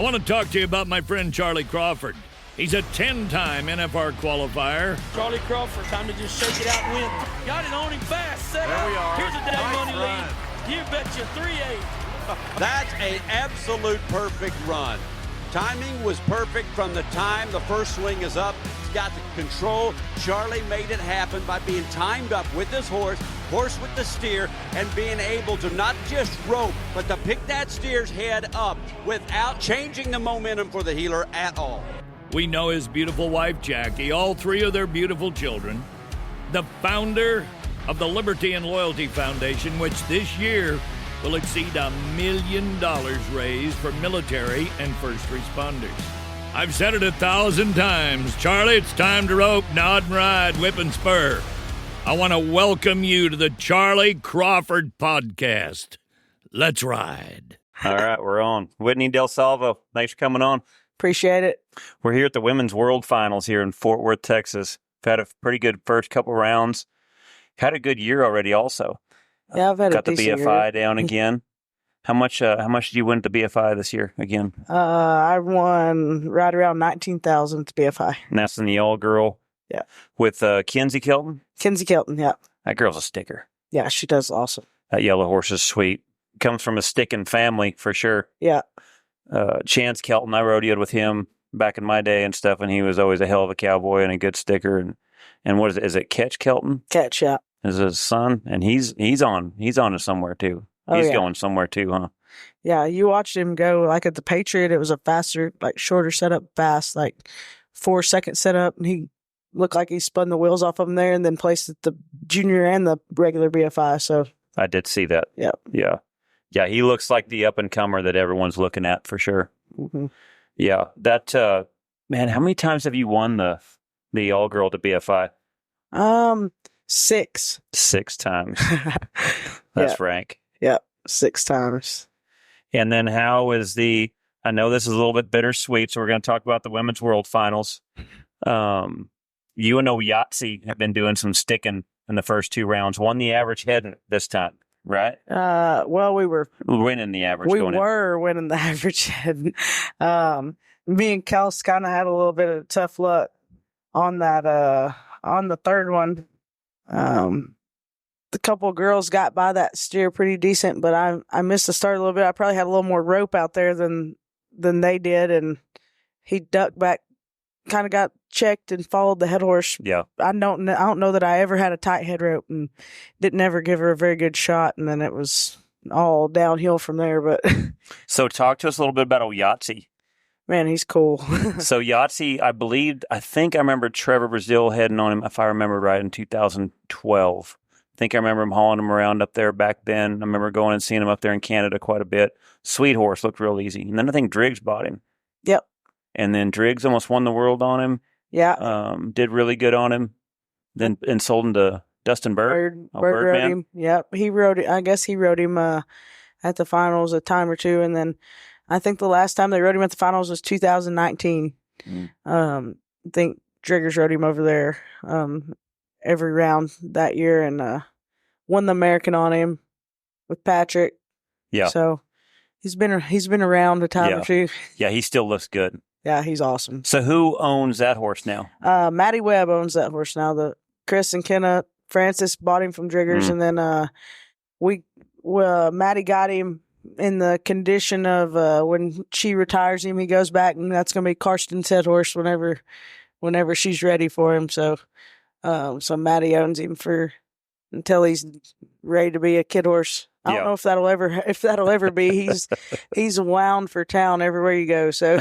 I want to talk to you about my friend Charlie Crawford. He's a 10-time NFR qualifier. Charlie Crawford, time to just shake it out and win. Got it on him fast, set there up. We are. Here's a day nice money run. lead. You betcha 3-8. That's an absolute perfect run. Timing was perfect from the time the first swing is up. He's got the control. Charlie made it happen by being timed up with his horse with the steer, and being able to not just rope, but to pick that steer's head up without changing the momentum for the heeler at all. We know his beautiful wife, Jackie, all three of their beautiful children, the founder of the Liberty and Loyalty Foundation, which this year will exceed $1 million raised for military and first responders. I've said it 1,000 times. Charlie, it's time to rope, nod and ride, whip and spur. I want to welcome you to the Charlie Crawford Podcast. Let's ride. All right, we're on. Whitney DeSalvo, thanks for coming on. Appreciate it. We're here at the Women's World Finals here in Fort Worth, Texas. We've had a pretty good first couple rounds. Had a good year already also. Yeah, I've had Got a the decent BFI year. down again. How much did you win at the BFI this year again? I won right around 19,000 to BFI. And that's in the all-girl. Yeah. With Kenzie Kelton? Kenzie Kelton, yeah. That girl's a sticker. Yeah, she does awesome. That yellow horse is sweet. Comes from a sticking family for sure. Yeah. Chance Kelton, I rodeoed with him back in my day and stuff, and he was always a hell of a cowboy and a good sticker. And what is it? Is it Catch Kelton? Catch, yeah. Is his son? And he's on to somewhere too. He's going somewhere too, huh? Yeah, you watched him go like at the Patriot. It was a faster, like shorter setup, fast, like 4-second setup, and he looked like he spun the wheels off of him there and then placed at the junior and the regular BFI. So I did see that. Yeah. Yeah. Yeah, he looks like the up-and-comer that everyone's looking at for sure. Mm-hmm. Yeah. That, man, how many times have you won the all-girl to BFI? 6. 6 times. That's rank. Yeah, 6 times. And then how is I know this is a little bit bittersweet, so we're going to talk about the Women's World Finals. You and Oyatsi have been doing some sticking in the first 2 rounds. Won the average head this time, right? Well, we were winning the average. We were winning the average head. Me and Kels kind of had a little bit of tough luck on that. On the third one, the couple of girls got by that steer pretty decent, but I missed the start a little bit. I probably had a little more rope out there than they did, and he ducked back, kind of got checked and followed the head horse. Yeah, I don't know that I ever had a tight head rope and didn't ever give her a very good shot, and then it was all downhill from there. But so talk to us a little bit about Oyatsi. Man, he's cool. So Yahtzee, I think I remember Trevor Brazil heading on him, if I remember right, in 2012. I think I remember him hauling him around up there back then. I remember going and seeing him up there in Canada quite a bit. Sweet horse, looked real easy. And then I think Driggs bought him. Yep. And then Driggs almost won the world on him. Yeah. Did really good on him. Then and sold him to Dustin Bird. Bird rode him. Yep. I guess he rode him at the finals a time or two, and then I think the last time they rode him at the finals was 2019. I think Driggers rode him over there every round that year and won the American on him with Patrick. Yeah. So he's been around a time or two. Yeah, he still looks good. Yeah, he's awesome. So who owns that horse now? Maddie Webb owns that horse now. The Chris and Kenna Francis bought him from Driggers, and then Maddie got him in the condition of when she retires him, he goes back, and that's going to be Karsten's head horse whenever she's ready for him. So Maddie owns him until he's ready to be a kid horse. I don't know if that'll ever be. He's wound for town everywhere you go. So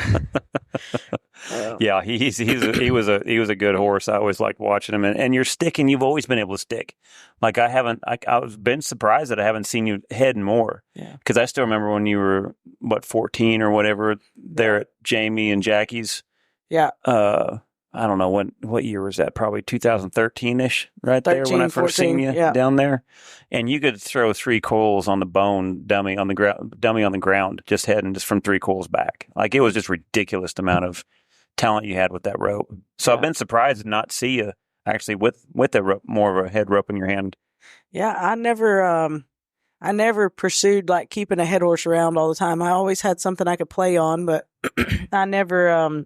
yeah, he was a good horse. I always liked watching him. And you're sticking. You've always been able to stick. Like I've been surprised that I haven't seen you heading more. Yeah. Because I still remember when you were 14 or whatever there at Jamie and Jackie's. Yeah. I don't know what year was that? Probably 2013-ish, right 13, there when I first 14, seen you down there. And you could throw 3 coils on the bone, dummy on the ground, just heading just from 3 coils back. Like it was just ridiculous amount of talent you had with that rope. So I've been surprised to not see you actually with that rope, more of a head rope in your hand. Yeah, I never I never pursued like keeping a head horse around all the time. I always had something I could play on, but I never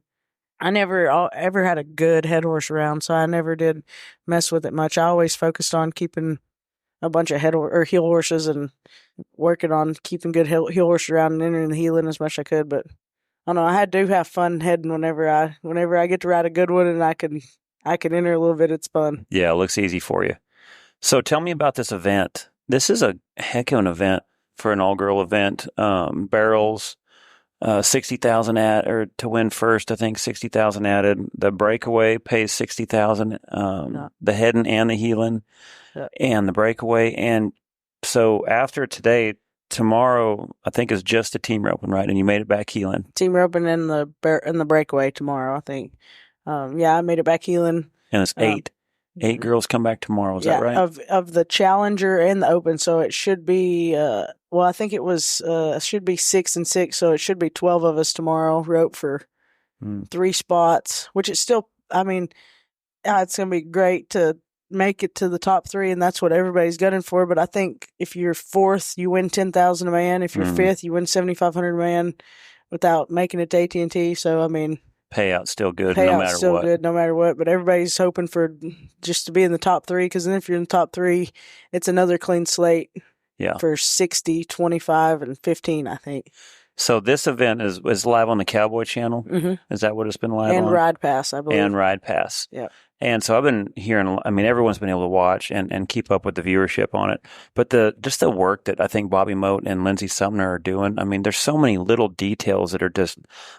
ever had a good head horse around, so I never did mess with it much. I always focused on keeping a bunch of heel horses and working on keeping good heel horses around and entering the heeling as much as I could. But I don't know, I do have fun heading whenever I get to ride a good one and I can enter a little bit. It's fun. Yeah, it looks easy for you. So tell me about this event. This is a heck of an event for an all-girl event. Barrels, 60,000 or to win first, I think 60,000 added. The breakaway pays 60,000. The heading and the heeling, and the breakaway. And so after today, tomorrow, I think is just a team roping, right? And you made it back heeling. Team roping and the breakaway tomorrow, I think. I made it back heeling. And it's 8. 8 girls come back tomorrow. Is that right? Of the Challenger and the Open. So it should be, I think it was, should be 6 and 6. So it should be 12 of us tomorrow, rope for 3 spots, which is still, it's going to be great to make it to the top 3. And that's what everybody's gunning for. But I think if you're 4th, you win 10,000 a man. If you're 5th, you win 7,500 a man without making it to AT&T. So, payout's still good no matter what. But everybody's hoping for just to be in the top 3, because then if you're in the top 3, it's another clean slate for 60, 25, and 15, I think. So this event is live on the Cowboy Channel? Mm-hmm. Is that what it's been live on? And Ride Pass, I believe. And Ride Pass. Yeah. And so I've been hearing, everyone's been able to watch and keep up with the viewership on it. But just the work that I think Bobby Moat and Lindsey Sumner are doing, there's so many little details that are just,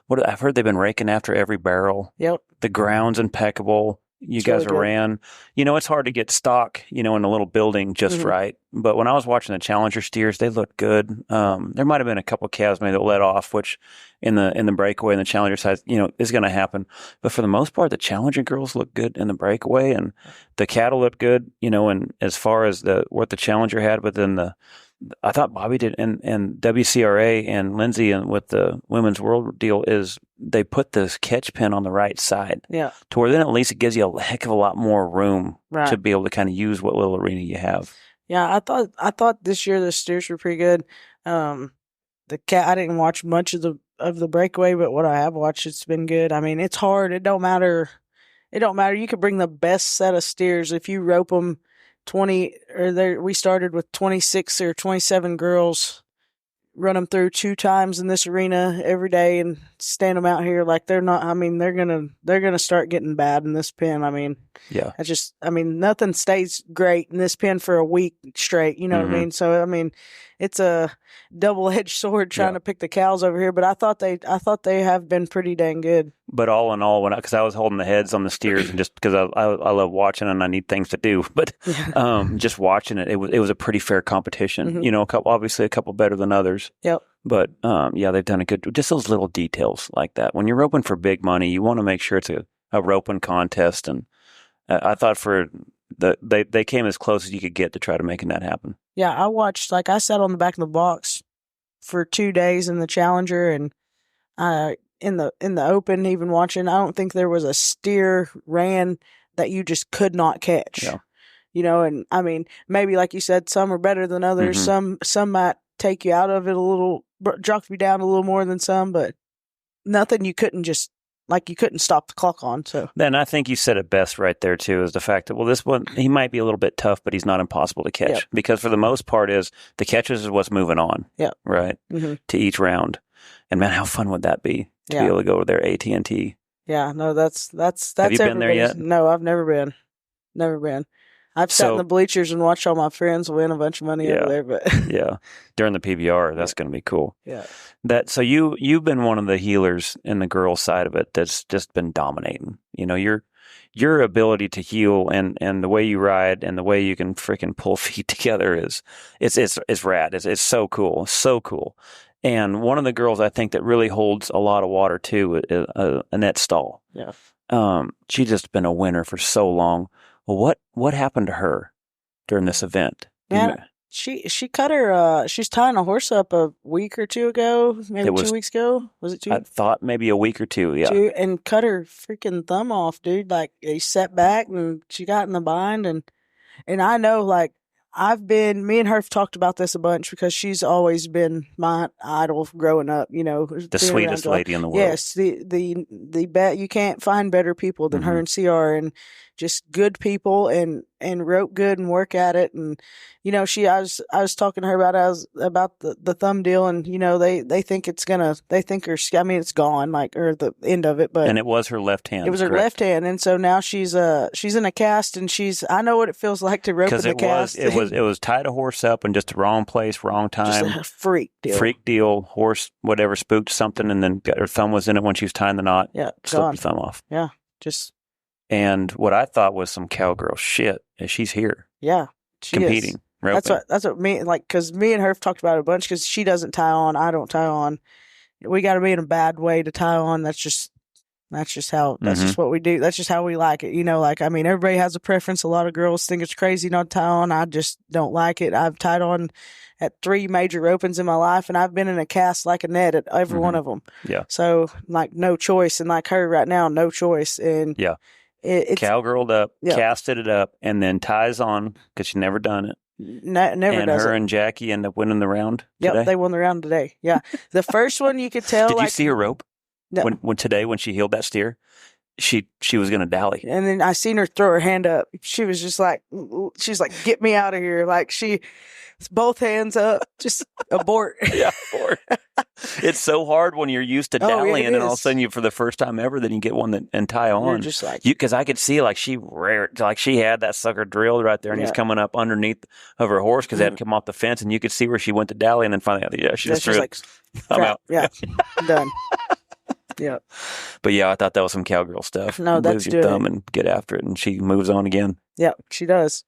I've heard they've been raking after every barrel. Yep. The ground's impeccable. You guys really ran. It's hard to get stock, in a little building just right. But when I was watching the Challenger steers, they looked good. There might have been a couple of calves maybe that let off, which in the breakaway and the Challenger side, is going to happen. But for the most part, the Challenger girls look good in the breakaway, and the cattle looked good, and as far as what the Challenger had, but then I thought Bobby did, and WCRA and Lindsay and with the Women's World deal is they put this catch pin on the right side. Yeah. To where then at least it gives you a heck of a lot more room to be able to kind of use what little arena you have. Yeah, I thought this year the steers were pretty good. I didn't watch much of the breakaway, but what I have watched, it's been good. It's hard. It don't matter. You could bring the best set of steers if you rope them 20 we started with 26 or 27 girls, run them through 2 times in this arena every day and stand them out here like they're not, they're going to start getting bad in this pen. Nothing stays great in this pen for a week straight, you know what I mean? So, it's a double-edged sword trying to pick the cows over here, but I thought they have been pretty dang good. But all in all, because I was holding the heads on the steers, and just because I love watching and I need things to do, but just watching it was a pretty fair competition. Obviously a couple better than others. Yep. But they've done a good. Just those little details like that. When you're roping for big money, you want to make sure it's a roping contest, and I thought they came as close as you could get to try to making that happen. Yeah, I watched, I sat on the back of the box for 2 days in the Challenger, and in the Open, even watching, I don't think there was a steer ran that you just could not catch. Yeah. And maybe like you said, some are better than others. Some might take you out of it a little, drop you down a little more than some, but nothing you couldn't stop the clock on. So then I think you said it best right there too, is the fact that, this one, he might be a little bit tough, but he's not impossible to catch because for the most part the catches is what's moving on. Yeah. Right. To each round. And man, how fun would that be to be able to go over there AT&T? Yeah, no, that's. Have you been there yet? No, I've never been. Never been. I've sat in the bleachers and watched all my friends win a bunch of money over there, but during the PBR, that's going to be cool. Yeah. So you've been one of the healers in the girls' side of it that's just been dominating. Your ability to heel and the way you ride and the way you can freaking pull feet together it's rad. It's so cool, so cool. And one of the girls I think that really holds a lot of water too is Annette Stahl. Yeah. She's just been a winner for so long. Well, what happened to her during this event? Yeah, she cut her. She's tying a horse up a week or 2 ago, maybe 2 weeks ago. Was it 2? I thought maybe a week or 2. Yeah, and cut her freaking thumb off, dude. Like, he set back and she got in the bind, and I know, me and her have talked about this a bunch because she's always been my idol growing up, The sweetest lady in the world. Yes, the bet you can't find better people than her and CR, and just good people and rope good and work at it. And I was talking to her about the thumb deal, and they think it's gone, like, or the end of it, but and it was her left hand. It was her left hand, and so now she's in a cast, and I know what it feels like to rope in the cast. It was tied a horse up in just the wrong place, wrong time. Just a freak deal. Horse, whatever, spooked something, and then her thumb was in it when she was tying the knot. Yeah, slipped the thumb off. Yeah, And what I thought was some cowgirl shit is she's here. Yeah, she competing. Is. Roping. That's what me, like, because me and her have talked about it a bunch, because she doesn't tie on, I don't tie on. We got to be in a bad way to tie on. That's just just what we do. That's just how we like it. Everybody has a preference. A lot of girls think it's crazy not to tie on. I just don't like it. I've tied on at 3 major ropings in my life, and I've been in a cast like a net at every one of them. Yeah. So, like, no choice. And like her right now, no choice. And yeah. It's cowgirled up, casted it up, and then ties on because she's never done it. Never and does her it. and Jackie end up winning the round today? Yep, they won the round today. Yeah. The first one you could tell. Did you see her rope? No. When she healed that steer, she was going to dally. And then I seen her throw her hand up. She was just like, get me out of here. Like, both hands up, just abort. Yeah, abort. It's so hard when you're used to dallying, and all of a sudden for the first time ever, then you get one and tie on. You're just like, because I could see like she had that sucker drilled right there, and he's coming up underneath of her horse because they hadn't come off the fence, and you could see where she went to dally, and then finally, she just threw it. I'm out. Yeah, done. Yeah. But yeah, I thought that was some cowgirl stuff. No, that's Lose your thumb and get after it, and she moves on again. Yeah, she does.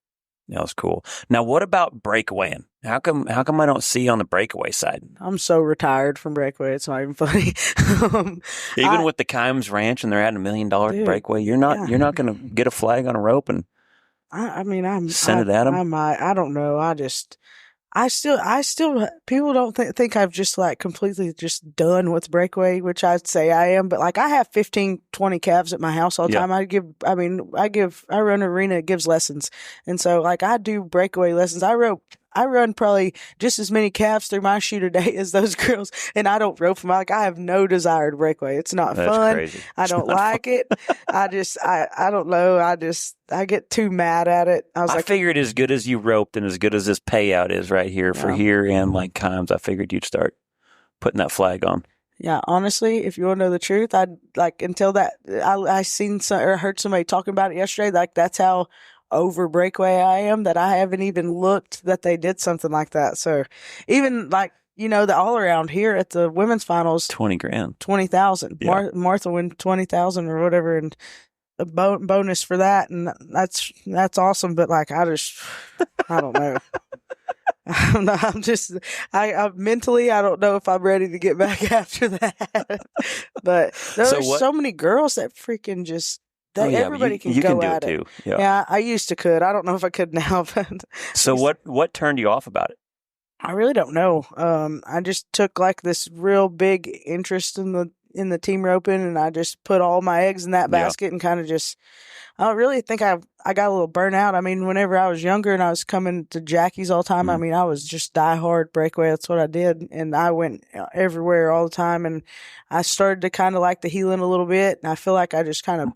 That was cool. Now, what about breakawaying? How come I don't see on the breakaway side? I'm so retired from breakaway. It's not even funny. Even with the Kimes Ranch and they're adding $1 million breakaway, you're not going to get a flag on a rope and I'm send it at them. I don't know. I still people don't think I've just like completely just done with breakaway, which I'd say I am, but like I have 15, 20 calves at my house all the time. I run an arena, it gives lessons. And so like I do breakaway lessons. I run probably just as many calves through my shoot a day as those girls, and I don't rope them. Like, I have no desire to breakaway. It's not fun. Crazy. I don't like it. I don't know. I get too mad at it. I figured as good as you roped and as good as this payout is right here for here and like Kimes, I figured you'd start putting that flag on. Yeah, honestly, if you want to know the truth, I'd like until that I seen or heard somebody talking about it yesterday. Like that's how over breakaway I am, that I haven't even looked that they did something like that. So even like, the all around here at the women's finals, $20,000, 20,000. Yeah. Martha win 20,000 or whatever, and a bonus for that, and that's awesome. But like, I don't know. I mentally, I don't know if I'm ready to get back after that. But there's so many girls that freaking just. Everybody can go at it. You can do it too. Yeah, I used to could. I don't know if I could now. But so what turned you off about it? I really don't know. I just took like this real big interest in the team roping, and I just put all my eggs in that basket and kind of just. I really think I got a little burnt out. I mean, whenever I was younger and I was coming to Jackie's all the time, I mean, I was just diehard breakaway. That's what I did, and I went everywhere all the time. And I started to kind of like the heeling a little bit, and I feel like I just kind of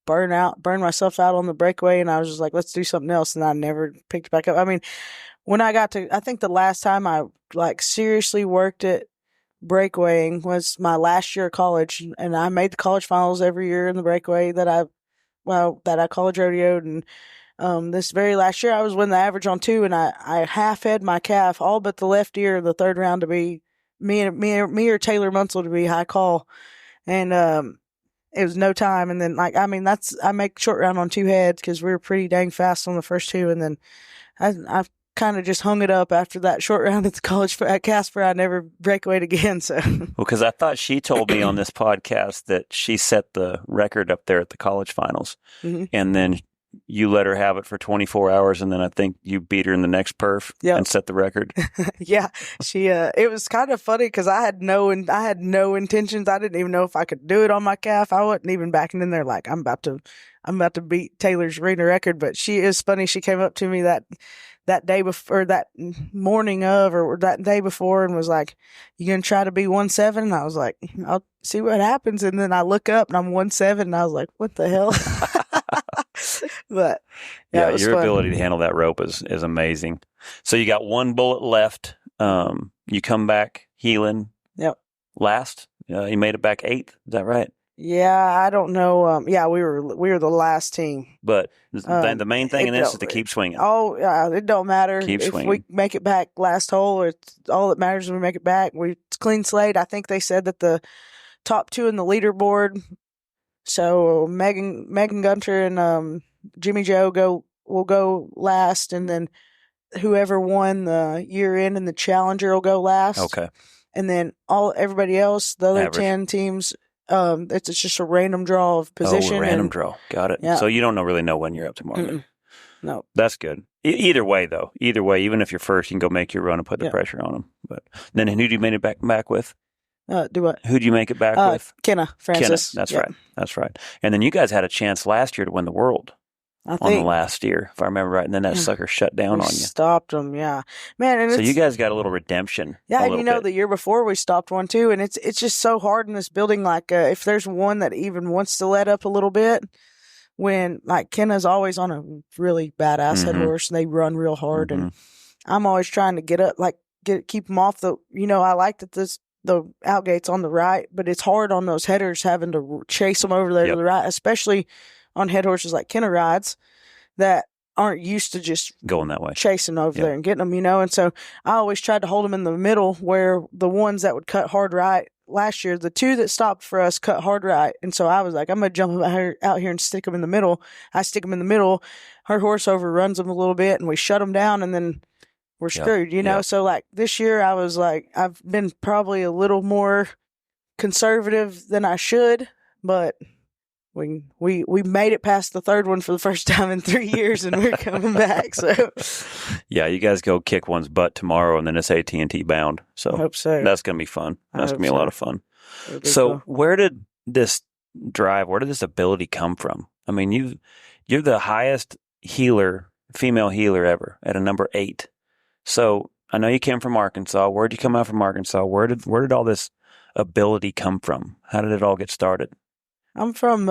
burn myself out on the breakaway, and I was just like, let's do something else, and I never picked it back up. I mean, when I got to, I think the last time I like seriously worked at breakawaying was my last year of college, and I made the college finals every year in the breakaway that I college rodeoed, and this very last year I was winning the average on 2, and I half fed my calf all but the left ear in the third round to be me or Taylor Munsell to be high call, and it was no time. And then, like, I mean, I make short round on 2 heads because we were pretty dang fast on the first 2. And then I kind of just hung it up after that short round at the college at Casper. I never breakawayed again. So, well, because I thought she told me on this podcast that she set the record up there at the college finals. Mm-hmm. And then you let her have it for 24 hours, and then I think you beat her in the next perf and set the record. Yeah, she. It was kind of funny because I had no intentions. I didn't even know if I could do it on my calf. I wasn't even backing in there like I'm about to beat Taylor's arena record. But she is funny. She came up to me that day before, that morning of, or that day before, and was like, "You gonna try to be 1.7?" And I was like, "I'll see what happens." And then I look up and I'm 1.7, and I was like, "What the hell?" But yeah, your ability to handle that rope is amazing. So you got one bullet left. You come back healing. Yep. Last, you made it back 8th. Is that right? Yeah, I don't know. Yeah, we were the last team. But the main thing in this is to keep swinging. Oh, yeah, it don't matter. Keep swinging. If we make it back last hole, it's all that matters. Is we make it back. It's clean slate. I think they said that the top 2 in the leaderboard. So Megan Gunter and Jimmy Joe will go last, and then whoever won the year end and the challenger will go last. Okay. And then everybody else, the other 10 teams, it's just a random draw of position. Oh, random draw. Got it. Yeah. So you don't really know when you're up tomorrow. Mm-mm. No. That's good. Either way, though. Either way, even if you're first, you can go make your run and put the pressure on them. But then who do you make it back with? Do what? Who'd you make it back with? Kenna Francis. Kenna. That's right. And then you guys had a chance last year to win the world. On the last year, if I remember right, and then that sucker shut down on you. Stopped them, yeah, man. And so you guys got a little redemption. Yeah, and the year before we stopped one too, and it's just so hard in this building. Like, if there's one that even wants to let up a little bit, when like Kenna's always on a really badass head horse, and they run real hard, and I'm always trying to get up, like keep them off the. I like that the outgate's on the right, but it's hard on those headers having to chase them over there to the right, especially on head horses like Kenna rides that aren't used to just going that way, chasing over there and getting them, And so I always tried to hold them in the middle, where the ones that would cut hard right last year, the 2 that stopped for us cut hard right. And so I was like, I'm going to jump out here and stick them in the middle. I stick them in the middle. Her horse overruns them a little bit, and we shut them down, and then we're screwed, So like this year I was like, I've been probably a little more conservative than I should, but we made it past the 3rd one for the first time in 3 years, and we're coming back. So yeah, you guys go kick one's butt tomorrow, and then it's AT&T bound. So I hope so. That's gonna be fun. That's gonna be a lot of fun. So cool. where did this ability come from? I mean, you're the highest female healer ever at a number 8. So I know you came from Arkansas. Where'd you come out from Arkansas? Where did all this ability come from? How did it all get started? I'm from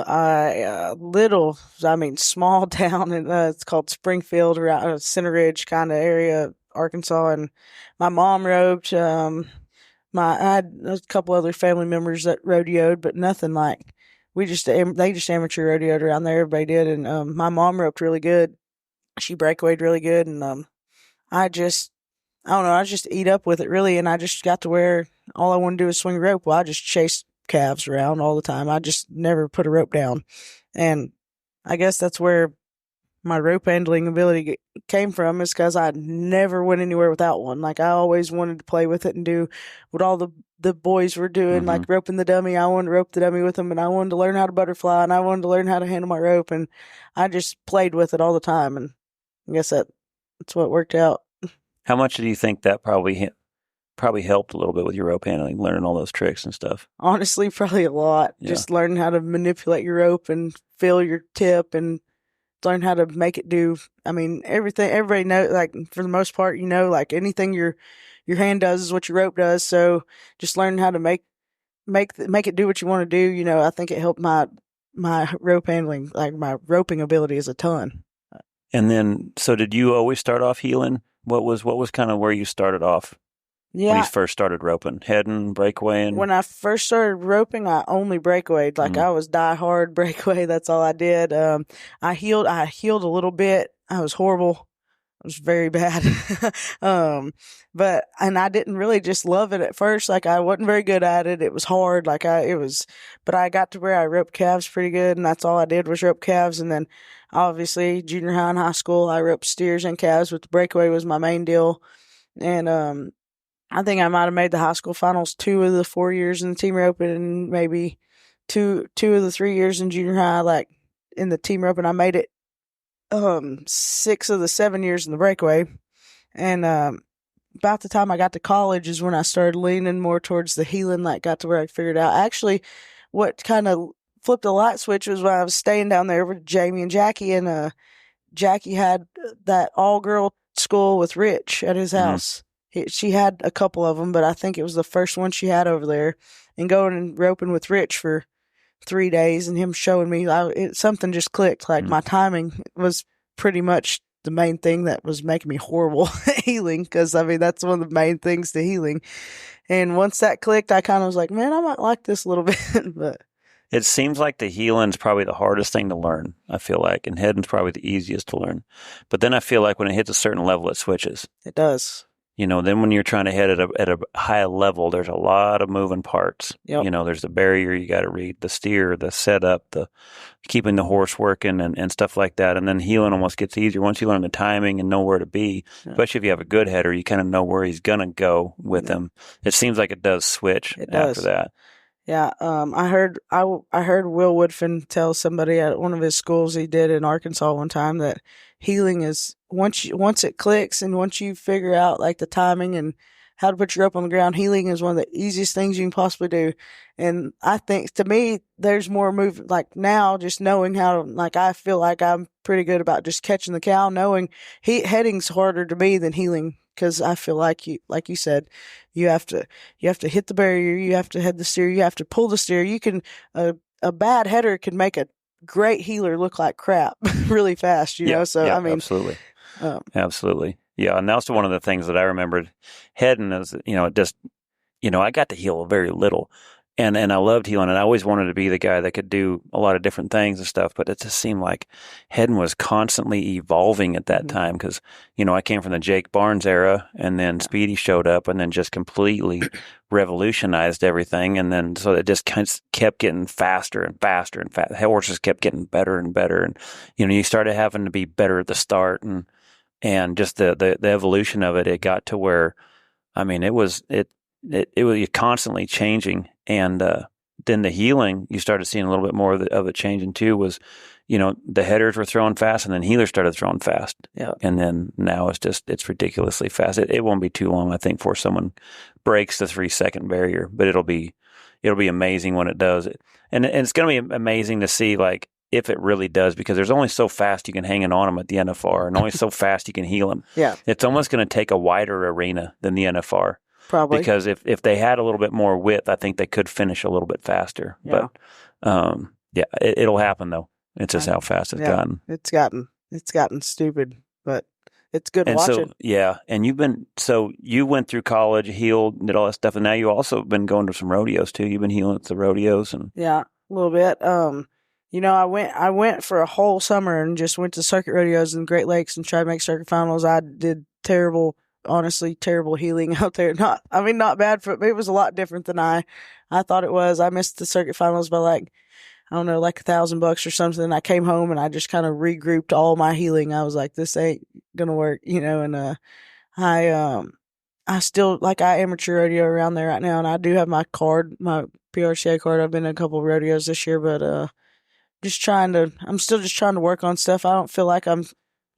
small town, and it's called Springfield, around Center Ridge kind of area, Arkansas. And my mom roped. I had a couple other family members that rodeoed, but nothing like they just amateur rodeoed around there. Everybody did, and my mom roped really good. She breakawayed really good, and I just eat up with it really, and I just got to where all I want to do is swing rope. Well, I just chased calves around all the time. I just never put a rope down, and I guess that's where my rope handling ability came from, is because I never went anywhere without one. Like, I always wanted to play with it and do what all the boys were doing, like roping the dummy. I wanted to rope the dummy with them, and I wanted to learn how to butterfly, and I wanted to learn how to handle my rope, and I just played with it all the time, and I guess that's what worked out. How much do you think that probably helped a little bit with your rope handling, learning all those tricks and stuff? Honestly, probably a lot. Yeah. Just learning how to manipulate your rope and feel your tip, and learn how to make it do. I mean, everything. Everybody knows, like, for the most part, like anything your hand does is what your rope does. So just learning how to make it do what you want to do. I think it helped my rope handling, like my roping ability, is a ton. And then, so did you always start off heeling? What was kind of where you started off? Yeah. When you first started roping, heading, breakawaying? When I first started roping, I only breakawayed. Like, I was die hard breakaway. That's all I did. I heeled a little bit. I was horrible. It was very bad. But I didn't really just love it at first. Like, I wasn't very good at it. It was hard. But I got to where I roped calves pretty good, and that's all I did was rope calves. And then obviously junior high and high school, I roped steers and calves, but the breakaway was my main deal. And, I think I might have made the high school finals 2 of the 4 years in the team roping, and maybe two of the 3 years in junior high, like in the team roping. I made it 6 of the 7 years in the breakaway. And about the time I got to college is when I started leaning more towards the heeling, like got to where I figured out. Actually, what kind of flipped the light switch was when I was staying down there with Jamie and Jackie, and Jackie had that all-girl school with Rich at his house. She had a couple of them, but I think it was the first one she had over there. And going and roping with Rich for 3 days and him showing me, something just clicked. Like my timing was pretty much the main thing that was making me horrible at heeling, because I mean that's one of the main things to heeling. And once that clicked, I kind of was like, man, I might like this a little bit. But it seems like the heeling's probably the hardest thing to learn, I feel like, and heading's probably the easiest to learn. But then I feel like when it hits a certain level, it switches. It does. Then when you're trying to head at a high level, there's a lot of moving parts. Yep. There's the barrier you got to read, the steer, the setup, the keeping the horse working and stuff like that. And then heeling almost gets easier once you learn the timing and know where to be. Yeah. Especially if you have a good header, you kind of know where he's going to go with him. It seems like it does switch after that. Yeah, I heard Will Woodfin tell somebody at one of his schools he did in Arkansas one time that heeling is once it clicks and once you figure out like the timing and how to put your rope on the ground, heeling is one of the easiest things you can possibly do. And I think to me, there's more movement. Like now, just knowing how to, like I feel like I'm pretty good about just catching the cow, knowing heading's harder to me than heeling. Because I feel like you said, you have to hit the barrier, you have to head the steer, you have to pull the steer. You can a bad header can make a great heeler look like crap really fast, you know. So I mean, absolutely, yeah. And that's one of the things that I remembered heading is, it just, I got to heel very little. And I loved heeling, and I always wanted to be the guy that could do a lot of different things and stuff, but it just seemed like heading was constantly evolving at that time because, I came from the Jake Barnes era, and then Speedy showed up and then just completely revolutionized everything, and then so it just kept getting faster and faster and faster. Horses kept getting better and better, and, you started having to be better at the start, and just the evolution of it, it got to where, I mean, it was constantly changing. And then the heeling, you started seeing a little bit more of it changing too, was, the headers were throwing fast and then heelers started throwing fast. Yeah. And then now it's ridiculously fast. It won't be too long, I think, before someone breaks the 3-second barrier, but it'll be amazing when it does it. And it's going to be amazing to see, like, if it really does, because there's only so fast you can hang it on them at the NFR and only so fast you can heel them. Yeah. It's almost going to take a wider arena than the NFR. Probably. Because if they had a little bit more width, I think they could finish a little bit faster. Yeah. But it'll happen though. It's just how fast it's gotten. It's gotten stupid, but it's good watching. And you went through college, healed, did all that stuff, and now you also been going to some rodeos too. You've been healing at the rodeos and a little bit. I went for a whole summer and just went to circuit rodeos in Great Lakes and tried to make circuit finals. I did terrible heeling out there. Not bad it was a lot different than I thought it was. I missed the circuit finals by like $1,000 or something. I came home and I just kind of regrouped all my heeling. I was like, this ain't gonna work, and I still I amateur rodeo around there right now, and I do have my card, my PRCA card. I've been in a couple of rodeos this year, but I'm still just trying to work on stuff. I don't feel like I'm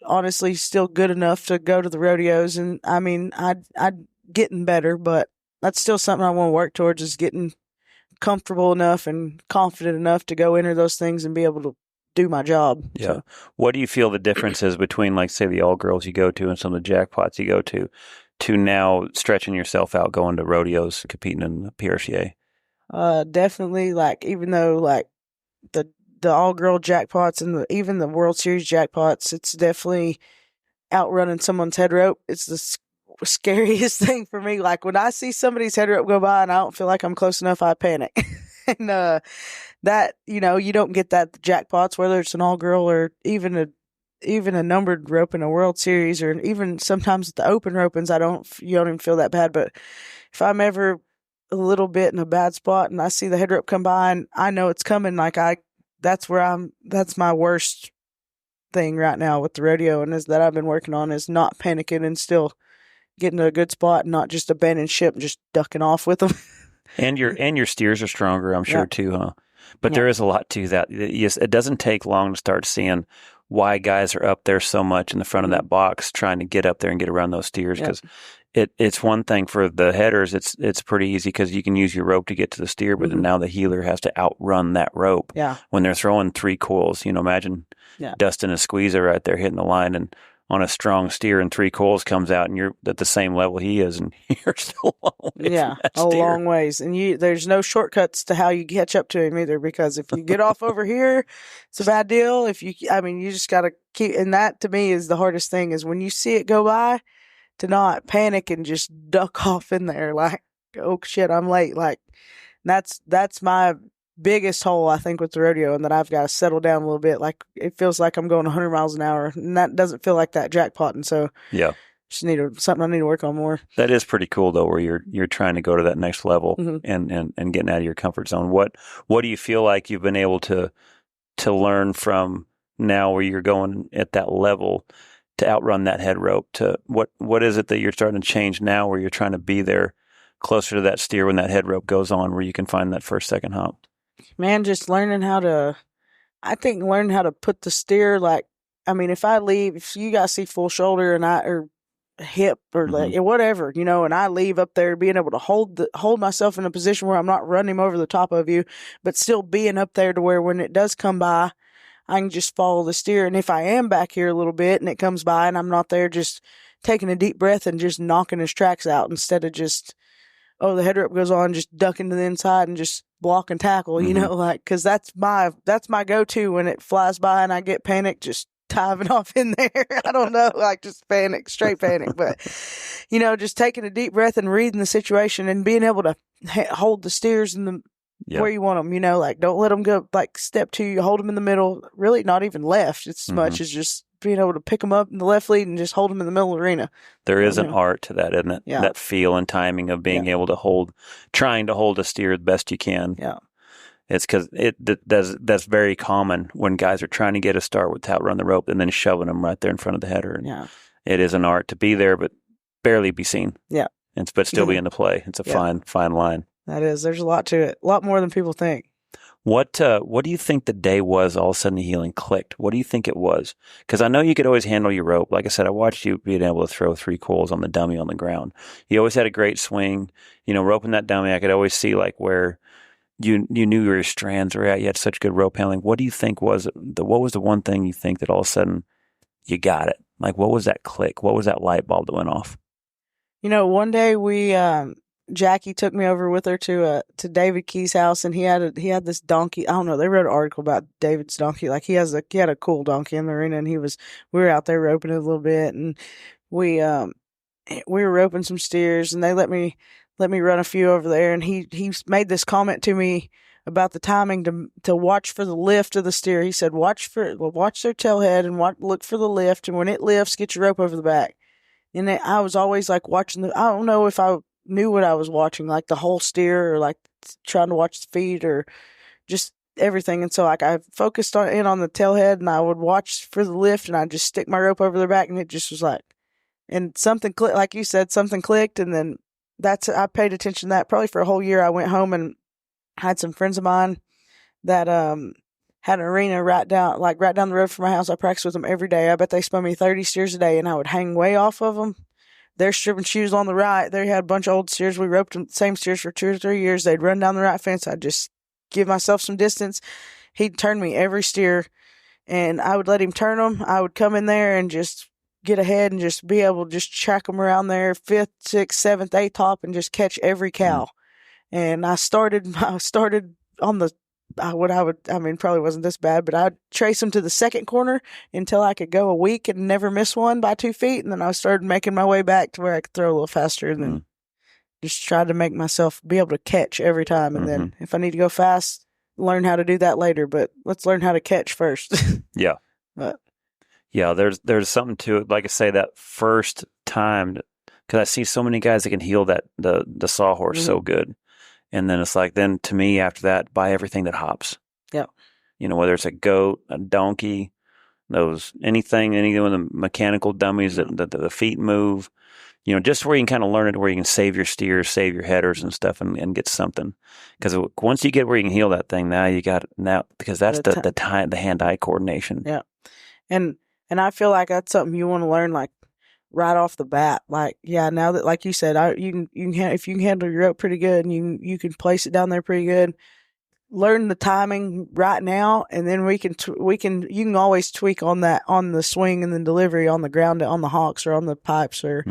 honestly still good enough to go to the rodeos, and I mean I'm getting better, but that's still something I want to work towards, is getting comfortable enough and confident enough to go enter those things and be able to do my job. Yeah. So. What do you feel the difference is between, like, say, the all girls you go to and some of the jackpots you go to now stretching yourself out, going to rodeos, competing in the PRCA? Definitely, even though the all girl jackpots and even the World Series jackpots, it's definitely outrunning someone's head rope. It's the scariest thing for me. Like when I see somebody's head rope go by and I don't feel like I'm close enough, I panic. And that, you don't get that jackpots, whether it's an all girl or even a numbered rope in a World Series, or even sometimes at the open ropings, you don't even feel that bad. But if I'm ever a little bit in a bad spot and I see the head rope come by and I know it's coming, that's my worst thing right now with the rodeo, and is that I've been working on, is not panicking and still getting to a good spot and not just abandoning ship and just ducking off with them. And your steers are stronger, I'm sure, too, huh? But there is a lot to that. Yes, it doesn't take long to start seeing why guys are up there so much in the front of that box trying to get up there and get around those steers, because it's one thing for the headers. It's pretty easy because you can use your rope to get to the steer, but then now the heeler has to outrun that rope when they're throwing 3 coils. Imagine dusting a squeezer right there hitting the line and on a strong steer, and 3 coils comes out and you're at the same level he is, and you're still a long way from that steer. Long ways. And there's no shortcuts to how you catch up to him either, because if you get off over here, it's a bad deal. You just got to keep, and that to me is the hardest thing, is when you see it go by, to not panic and just duck off in there like, oh shit, I'm late. Like that's my biggest hole, I think, with the rodeo, and that I've got to settle down a little bit. Like it feels like I'm going 100 miles an hour, and that doesn't feel like that jackpotting. So just something I need to work on more. That is pretty cool though, where you're trying to go to that next level and getting out of your comfort zone. What do you feel like you've been able to learn from now, where you're going at that level to outrun that head rope? To what is it that you're starting to change now, where you're trying to be there closer to that steer when that head rope goes on, where you can find that first, second hop? Man, just learning how to put the steer, like, if you guys see full shoulder or hip or like whatever, and I leave up there, being able to hold myself in a position where I'm not running over the top of you, but still being up there to where when it does come by, I can just follow the steer. And if I am back here a little bit and it comes by and I'm not there, just taking a deep breath and just knocking his tracks out, instead of just, the head rope goes on, just ducking to the inside and just block and tackle, because that's my go-to when it flies by and I get panicked, just diving off in there. I don't know, like just straight panic. But, just taking a deep breath and reading the situation and being able to hold the steers in the where you want them, like don't let them go like step 2, you hold them in the middle, really not even left. It's as much as just being able to pick them up in the left lead and just hold them in the middle of the arena. There is an art to that, isn't it? Yeah. That feel and timing of being able to trying to hold a steer the best you can. Yeah. It's because that's very common when guys are trying to get a start with outrun the rope and then shoving them right there in front of the header. And it is an art to be there, but barely be seen. Yeah. But still be in the play. It's a fine line. That is. There's a lot to it. A lot more than people think. What do you think the day was all of a sudden the heeling clicked? What do you think it was? Because I know you could always handle your rope. Like I said, I watched you being able to throw 3 coils on the dummy on the ground. You always had a great swing. Roping that dummy, I could always see like where you knew where your strands were at. You had such good rope handling. What do you think what was the one thing you think that all of a sudden you got it? Like what was that click? What was that light bulb that went off? One day we Jackie took me over with her to David Key's house, and he had this donkey. I don't know. They wrote an article about David's donkey. Like he had a cool donkey in the arena, and we were out there roping it a little bit, and we were roping some steers, and they let me run a few over there, and he made this comment to me about the timing to watch for the lift of the steer. He said, watch their tail head and look for the lift, and when it lifts, get your rope over the back. And I was always like watching I don't know if I knew what I was watching, like the whole steer or like trying to watch the feet or just everything. And so like I focused on the tail head, and I would watch for the lift, and I'd just stick my rope over their back, and it just was like, and something clicked, like you said, something clicked. And then I paid attention to that probably for a whole year. I went home and had some friends of mine that had an arena right down the road from my house. I practiced with them every day. I bet they spun me 30 steers a day, and I would hang way off of them. Their stripping shoes on the right. They had a bunch of old steers. We roped them, same steers for 2 or 3 years. They'd run down the right fence. I'd just give myself some distance. He'd turn me every steer, and I would let him turn them. I would come in there and just get ahead and just be able to just track them around there, 5th, 6th, 7th, 8th hop, and just catch every cow. And I started on the probably wasn't this bad, but I'd trace them to the second corner until I could go a week and never miss one by 2 feet. And then I started making my way back to where I could throw a little faster, and then just tried to make myself be able to catch every time. And then if I need to go fast, learn how to do that later, but let's learn how to catch first. Yeah. Yeah. There's something to it. Like I say, that first time, because I see so many guys that can heel the sawhorse so good. And then it's like, then to me, after that, buy everything that hops. Yeah. Whether it's a goat, a donkey, any of the mechanical dummies that the feet move, just where you can kind of learn it, where you can save your steers, save your headers and stuff, and get something. Because once you get where you can heel that thing, now you got because that's the hand-eye coordination. Yeah. And I feel like that's something you want to learn like right off the bat. Like, yeah, now that, like you said, you can if you can handle your rope pretty good and you can place it down there pretty good, learn the timing right now, and then you can always tweak on that, on the swing and the delivery on the ground, on the hawks or on the pipes or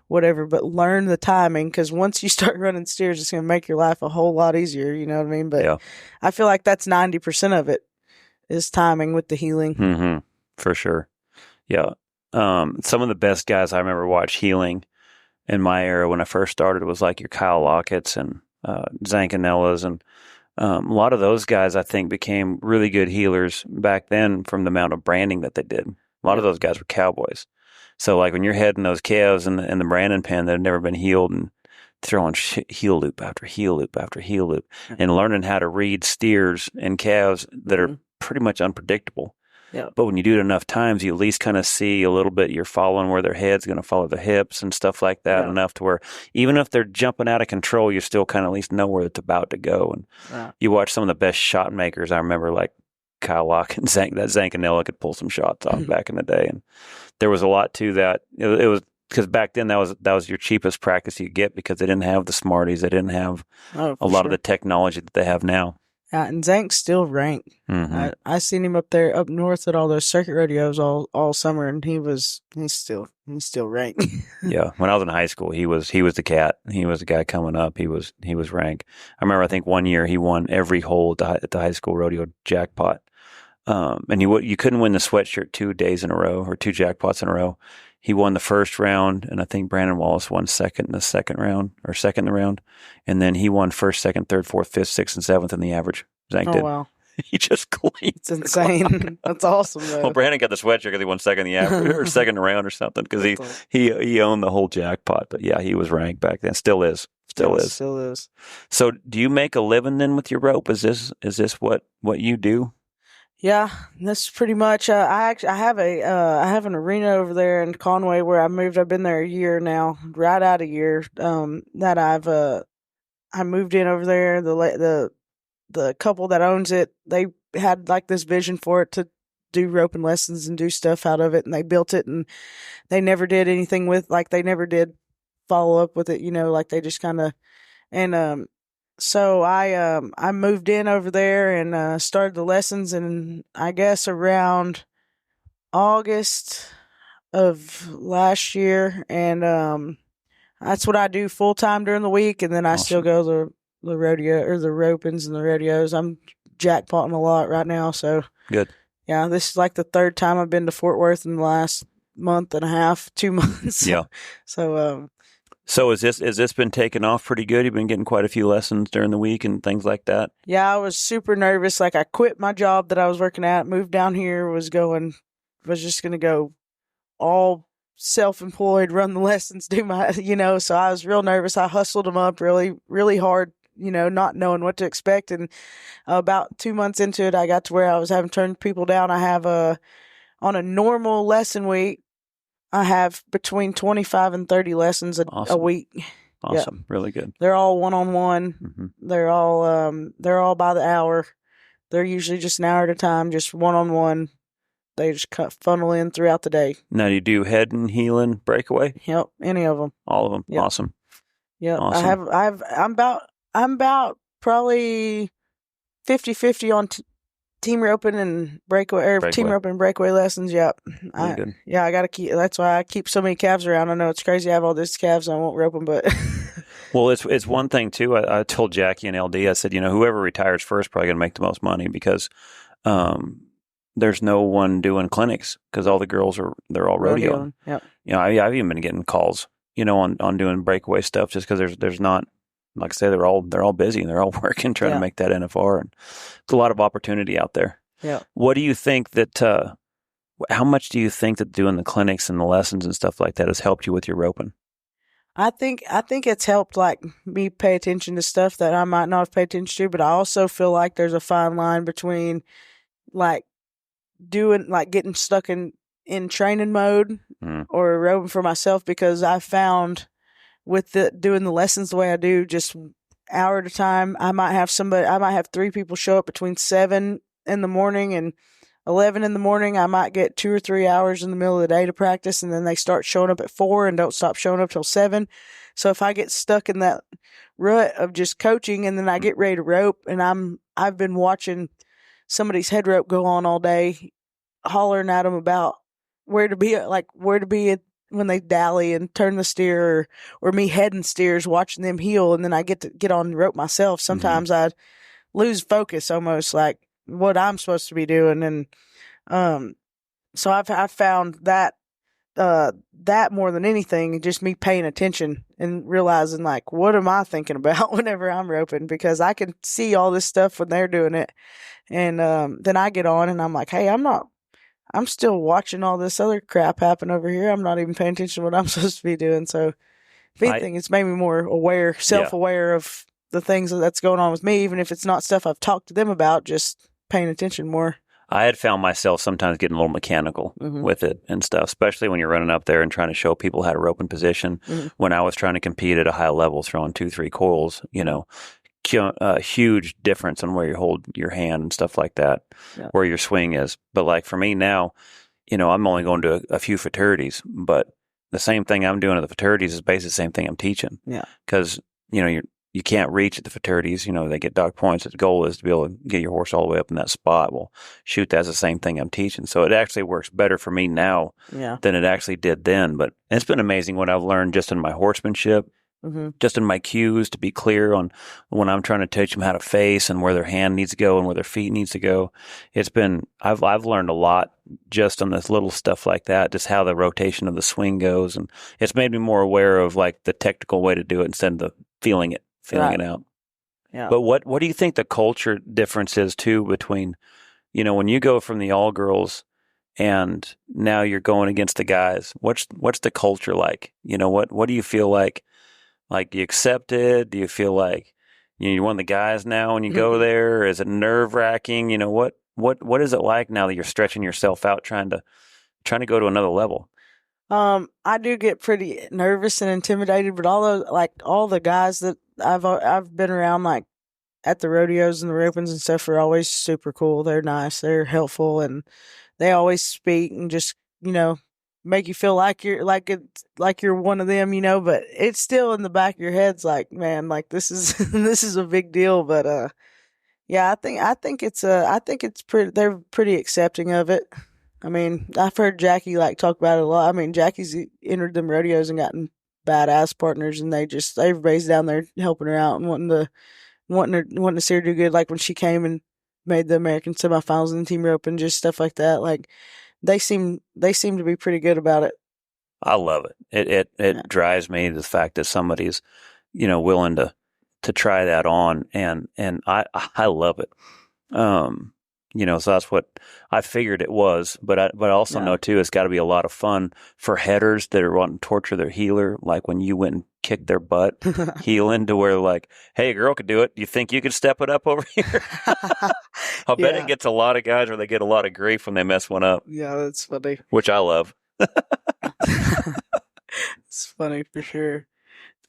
whatever, but learn the timing, because once you start running steers, it's going to make your life a whole lot easier. You know what I mean? But I feel like that's 90% of it is timing with the heeling. For sure. Yeah. Some of the best guys I remember watch heeling in my era when I first started was like your Kyle Lockett's and Zancanellas, and a lot of those guys I think became really good healers back then from the amount of branding that they did. A lot of those guys were cowboys. So like when you're heading those calves in the branding pen that had never been healed and throwing heel loop after heel loop after heel loop and learning how to read steers and calves that are pretty much unpredictable. Yeah. But when you do it enough times, you at least kind of see a little bit, you're following where their head's going to follow their hips and stuff like that, enough to where even if they're jumping out of control, you still kind of at least know where it's about to go. And you watch some of the best shot makers. I remember like Kyle Locke and that Zancanella could pull some shots off back in the day. And there was a lot to that. It was because back then that was your cheapest practice you get, because they didn't have the Smarties. They didn't have a lot of the technology that they have now. And Zank's still ranked. I seen him up there up north at all those circuit rodeos all summer, and he's still ranked. Yeah, when I was in high school, he was the cat. He was the guy coming up. He was ranked. I remember I think one year he won every hole at the high school rodeo jackpot. And you couldn't win the sweatshirt 2 days in a row or 2 jackpots in a row. He won the first round, and I think Brandon Wallace won second in the round. And then he won first, second, third, fourth, fifth, sixth, and seventh in the average. Zank did. Wow. He just cleaned. It's insane. That's awesome, though. Well, Brandon got the sweatshirt because he won second in the average or second round or something, because he owned the whole jackpot. But yeah, he was ranked back then. Still is. Still is. So do you make a living then with your rope? Is this what you do? Yeah, that's pretty much. I have an arena over there in Conway where I moved. I've been there a year now, right out a year. That I moved in over there. The couple that owns it, they had like this vision for it to do roping lessons and do stuff out of it, and they built it, and they never did anything with, like, they never did follow up with it. Like they just kind of and. So I moved in over there and started the lessons, and I guess around August of last year, and that's what I do full time during the week, and then I still go to the rodeo or the ropings and the rodeos. I'm jackpotting a lot right now, so good. Yeah, this is like the third time I've been to Fort Worth in the last month and a half, 2 months. Yeah. So has this been taking off pretty good? You've been getting quite a few lessons during the week and things like that? Yeah, I was super nervous. Like, I quit my job that I was working at, moved down here, was just going to go all self-employed, run the lessons, do my, so I was real nervous. I hustled them up really, really hard, not knowing what to expect. And about 2 months into it, I got to where I was having to turn people down. I have on a normal lesson week, I have between 25 and 30 lessons a week. Awesome. Yeah. Really good. They're all one-on-one. Mm-hmm. They're all by the hour. They're usually just an hour at a time, just one-on-one. They just funnel in throughout the day. Now, do you do head and heeling breakaway? Yep. Any of them. All of them. Yep. Awesome. Yeah. Awesome. I'm about probably 50-50 on team roping and breakaway. Team roping and breakaway lessons. Yep. Good. Yeah, I got to keep. That's why I keep so many calves around. I know it's crazy. I have all these calves. I won't rope them, but. Well, it's one thing too. I told Jackie and LD, I said, whoever retires first probably going to make the most money, because there's no one doing clinics, because all the girls they're all rodeoing. Yep. I've even been getting calls, on doing breakaway stuff, just because there's not. Like I say, they're all busy and they're all working, trying to make that NFR, and it's a lot of opportunity out there. Yeah. What do you think that? How much do you think that doing the clinics and the lessons and stuff like that has helped you with your roping? I think it's helped, like, me pay attention to stuff that I might not have paid attention to, but I also feel like there's a fine line between, like, getting stuck in training mode or roping for myself, because I found with doing the lessons the way I do, just hour at a time, I might have 3 people show up between 7 in the morning and 11 in the morning, I might get 2 or 3 hours in the middle of the day to practice, and then they start showing up at 4 and don't stop showing up till 7. So if I get stuck in that rut of just coaching and then I get ready to rope, and I've been watching somebody's head rope go on all day, hollering at them about where to be when they dally and turn the steer, or me heading steers, watching them heel, and then I get to get on the rope myself. Sometimes I lose focus, almost like what I'm supposed to be doing, and so I've found that that more than anything, just me paying attention and realizing, like, what am I thinking about whenever I'm roping, because I can see all this stuff when they're doing it, and then I get on and I'm like, hey, I'm still watching all this other crap happen over here. I'm not even paying attention to what I'm supposed to be doing. So if anything, it's made me more aware, self-aware of the things that's going on with me, even if it's not stuff I've talked to them about, just paying attention more. I had found myself sometimes getting a little mechanical with it and stuff, especially when you're running up there and trying to show people how to rope in position. When I was trying to compete at a high level, throwing 2-3 coils, a huge difference on where you hold your hand and stuff like that, where your swing is. But like for me now, I'm only going to a few fraternities, but the same thing I'm doing at the fraternities is basically the same thing I'm teaching. Yeah. Because, you can't reach at the fraternities. They get dock points. The goal is to be able to get your horse all the way up in that spot. Well, shoot, that's the same thing I'm teaching. So it actually works better for me now than it actually did then. But it's been amazing what I've learned just in my horsemanship, just in my cues, to be clear on when I'm trying to teach them how to face and where their hand needs to go and where their feet needs to go. I've learned a lot just on this little stuff like that, just how the rotation of the swing goes. And it's made me more aware of like the technical way to do it instead of feeling it out. Yeah. But what do you think the culture difference is too between, when you go from the all girls and now you're going against the guys? What's the culture like? What do you feel like? Like, you accept it? Do you feel like you're one of the guys now when you go there? Is it nerve wracking? What is it like now that you're stretching yourself out, trying to go to another level? I do get pretty nervous and intimidated, but all the guys that I've been around, like at the rodeos and the ropings and stuff, are always super cool. They're nice, they're helpful, and they always speak and just make you feel like you're you're one of them, but it's still in the back of your head's like, man, like this is this is a big deal. But I think it's pretty, they're pretty accepting of it. I mean, I've heard Jackie talk about it a lot. I mean, Jackie's entered them rodeos and gotten badass partners, and everybody's down there helping her out and wanting to see her do good. Like when she came and made the American semifinals in the team rope and just stuff like that. Like they seem to be pretty good about it. I love it. It drives me, the fact that somebody's willing to try that on, and I love it. So that's what I figured it was, but I also know too, it's got to be a lot of fun for headers that are wanting to torture their heeler. Like when you went and kicked their butt heeling to where like, hey, a girl could do it. You think you could step it up over here? I bet it gets a lot of guys where they get a lot of grief when they mess one up. Yeah, that's funny. Which I love. It's funny for sure.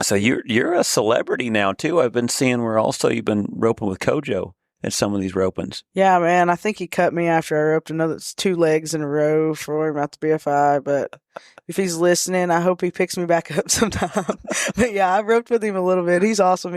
So you're a celebrity now too. I've been seeing where also you've been roping with Kojo at some of these ropings. Yeah, man. I think he cut me after I roped another 2 legs in a row for him at the BFI. But if he's listening, I hope he picks me back up sometime. But yeah, I roped with him a little bit. He's awesome.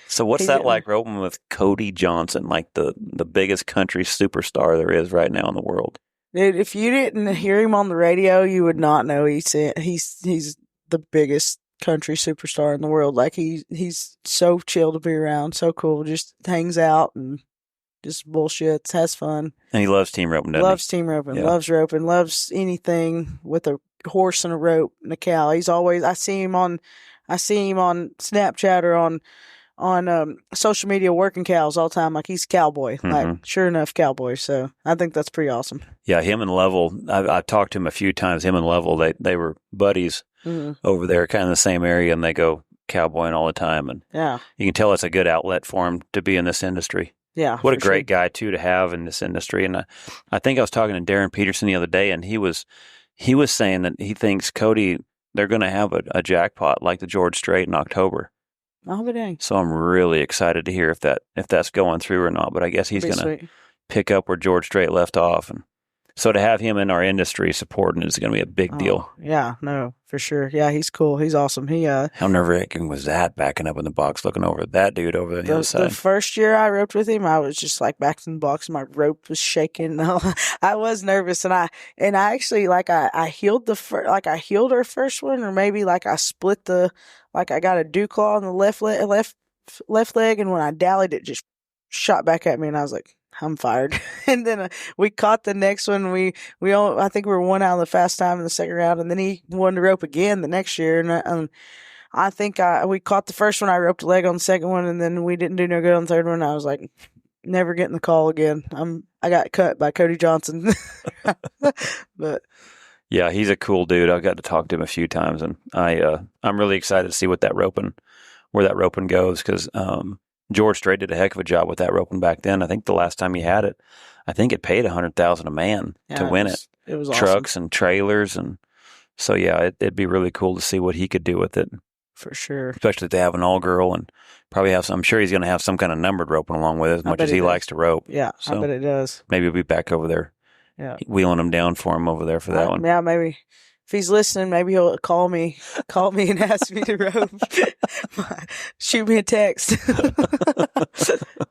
So what's that like, roping with Cody Johnson, like the biggest country superstar there is right now in the world? Dude, if you didn't hear him on the radio, you would not know he's the biggest country superstar in the world. Like he's so chill to be around, so cool, just hangs out and just bullshits, has fun. And he loves team roping, doesn't he? Loves team roping, loves roping, loves anything with a horse and a rope and a cow. He's always, I see him on Snapchat or on social media working cows all the time. Like he's a cowboy, like sure enough cowboy. So I think that's pretty awesome. Yeah, him and Level, I've talked to him a few times. Him and Level, they were buddies over there, kind of the same area, and they go cowboying all the time. And you can tell it's a good outlet for him to be in this industry. Yeah, what a great guy too to have in this industry. And I think I was talking to Darren Peterson the other day, and he was saying that he thinks Cody, they're going to have a jackpot like the George Strait in October. Oh, but dang. So I'm really excited to hear if that's going through or not. But I guess he's gonna pick up where George Strait left off. And so to have him in our industry supporting is going to be a big deal. Yeah, no, for sure. Yeah, he's cool. He's awesome. How nerve-wracking was that, backing up in the box, looking over at that dude over the other side? The first year I roped with him, I was just like back in the box. My rope was shaking. I was nervous, and I actually I healed I healed our first one, or maybe I split I got a dew claw on the left leg, and when I dallied, it just shot back at me, and I was like, I'm fired. And then we caught the next one. I think we were one out of the fast time in the second round, and then he won the rope again the next year. And I think we caught the first one. I roped a leg on the second one, and then we didn't do no good on the third one. I was like, never getting the call again. I got cut by Cody Johnson. But yeah, he's a cool dude. I got to talk to him a few times, and I'm really excited to see where that roping goes, because George Strait did a heck of a job with that roping back then. I think the last time he had it, I think it paid $100,000 a man to win it. It was trucks awesome. And trailers, and so yeah, it'd be really cool to see what he could do with it. For sure, especially to have an all girl, and probably have some. I'm sure he's going to have some kind of numbered roping along with it, as much as he likes to rope. Yeah, so I bet it does. Maybe we'll be back over there. Yeah, wheeling him down for him over there for that one. Yeah, maybe. If he's listening, maybe he'll call me and ask me to rope. Shoot me a text.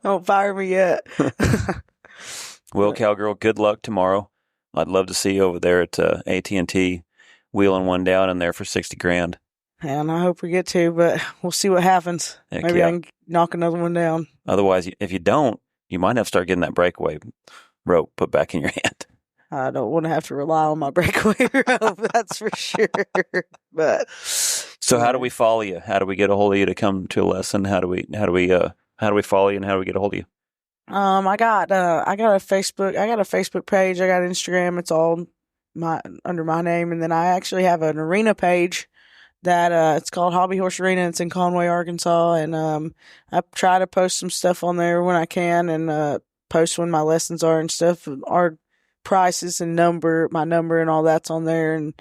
Don't fire me yet. Well, Cowgirl, good luck tomorrow. I'd love to see you over there at AT&T wheeling one down in there for $60,000. And I hope we get to, but we'll see what happens. Heck maybe yeah. I can knock another one down. Otherwise, if you don't, you might have to start getting that breakaway rope put back in your hand. I don't want to have to rely on my breakaway rope, that's for sure. But so, how do we follow you? How do we get a hold of you to come to a lesson? How do we follow you, and how do we get a hold of you? I got a Facebook page. I got Instagram. It's all under my name, and then I actually have an arena page that it's called Hobby Horse Arena. It's in Conway, Arkansas, and I try to post some stuff on there when I can, and post when my lessons are and stuff. Our prices and my number and all that's on there, and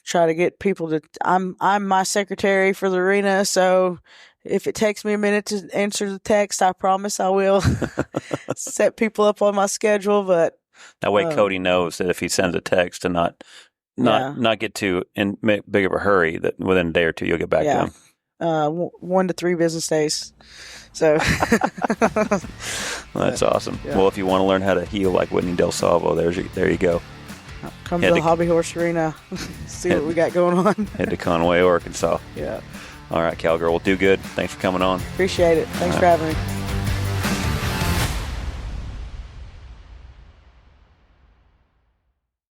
try to get people to. I'm my secretary for the arena, so if it takes me a minute to answer the text, I promise I will set people up on my schedule. But that way, Cody knows that if he sends a text and not get too in big of a hurry, that within a day or two you'll get back to him. 1 to 3 business days. So that's awesome. Yeah. Well, if you want to learn how to heel like Whitney DeSalvo, there you go. Come to the Hobby Horse Arena. See what we got going on. Head to Conway, Arkansas. Yeah. All right, Cowgirl. Well, do good. Thanks for coming on. Appreciate it. Thanks for having me.